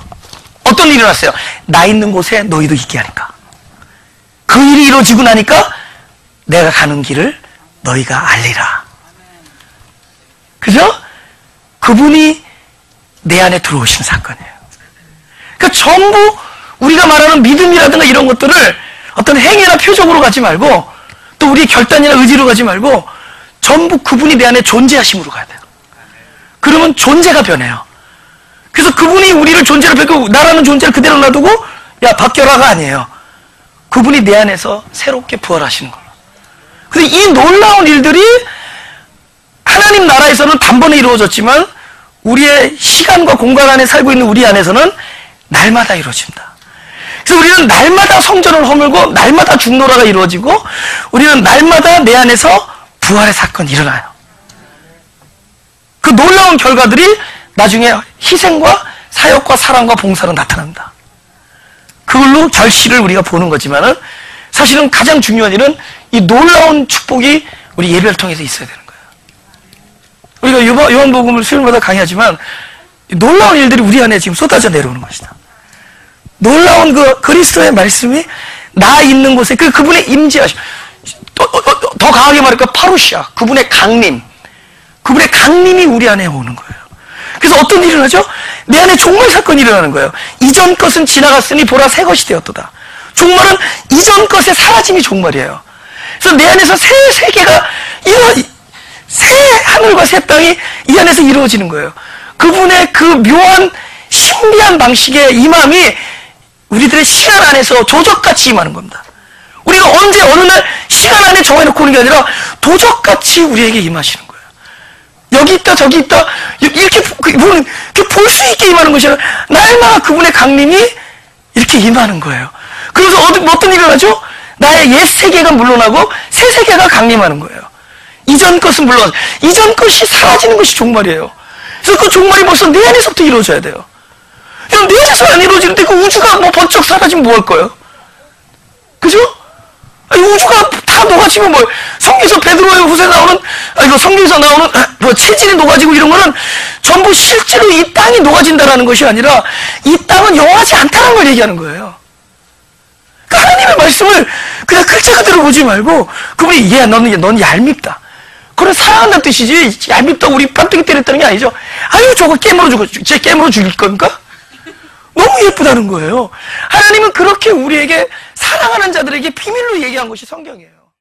A: 어떤 일이 일어났어요? 나 있는 곳에 너희도 있게 하니까. 그 일이 이루어지고 나니까 내가 가는 길을 너희가 알리라. 그죠? 그분이 내 안에 들어오시는 사건이에요. 그러니까 전부 우리가 말하는 믿음이라든가 이런 것들을 어떤 행위나 표적으로 가지 말고 또 우리의 결단이나 의지로 가지 말고 전부 그분이 내 안에 존재하심으로 가야 돼요. 그러면 존재가 변해요. 그래서 그분이 우리를 존재를 뵙고 나라는 존재를 그대로 놔두고 야 바뀌어라가 아니에요. 그분이 내 안에서 새롭게 부활하시는 거예요. 근데 이 놀라운 일들이 하나님 나라에서는 단번에 이루어졌지만 우리의 시간과 공간 안에 살고 있는 우리 안에서는 날마다 이루어집니다. 그래서 우리는 날마다 성전을 허물고 날마다 중노라가 이루어지고 우리는 날마다 내 안에서 부활의 사건이 일어나요. 그 놀라운 결과들이 나중에 희생과 사역과 사랑과 봉사로 나타납니다. 그걸로 결실을 우리가 보는 거지만은 사실은 가장 중요한 일은 이 놀라운 축복이 우리 예배를 통해서 있어야 되는 거예요. 우리가 요한복음을 수요일마다 강의하지만 놀라운 일들이 우리 안에 지금 쏟아져 내려오는 것이다. 놀라운 그 그리스도의 말씀이 나 있는 곳에 그분의 임재하심, 더 강하게 말할까 파루시아, 그분의 강림, 그분의 강림이 우리 안에 오는 거예요. 그래서 어떤 일이 일어나죠? 내 안에 종말 사건이 일어나는 거예요. 이전 것은 지나갔으니 보라 새 것이 되었도다. 종말은 이전 것의 사라짐이 종말이에요. 그래서 내 안에서 새 세계가 새 하늘과 새 땅이 이 안에서 이루어지는 거예요. 그분의 그 묘한 신비한 방식의 임함이 우리들의 시간 안에서 도적같이 임하는 겁니다. 우리가 언제 어느 날 시간 안에 정해놓고 오는 게 아니라 도적같이 우리에게 임하시는 거예요. 여기 있다 저기 있다 이렇게 볼 수 있게 임하는 것이 아니라 날마다 그분의 강림이 이렇게 임하는 거예요. 그래서 어떤 일이 일어나죠? 나의 옛 세계가 물러나고 새 세계가 강림하는 거예요. 이전 것은 물러나서 이전 것이 사라지는 것이 종말이에요. 그래서 그 종말이 벌써 내 안에서부터 이루어져야 돼요. 그럼 내 안에서 안 이루어지는데 그 우주가 뭐 번쩍 사라지면 뭐 할 거예요? 그죠? 아니, 우주가 다 녹아지면 뭐 성경에서 베드로의 후세 나오는 이거 성경에서 나오는 뭐 체질이 녹아지고 이런 거는 전부 실제로 이 땅이 녹아진다라는 것이 아니라 이 땅은 영하지 않다는 걸 얘기하는 거예요. 그러니까 하나님의 말씀을 그냥 글자 그대로 보지 말고 그분이 넌 얄밉다. 그래 사랑한다는 뜻이지 얄밉다고 우리 ปั้뚜기 때렸다는 게 아니죠. 아유 저거 쟤 깨물어 죽일 겁니까? 너무 예쁘다는 거예요. 하나님은 그렇게 우리에게 사랑하는 자들에게 비밀로 얘기한 것이 성경이에요.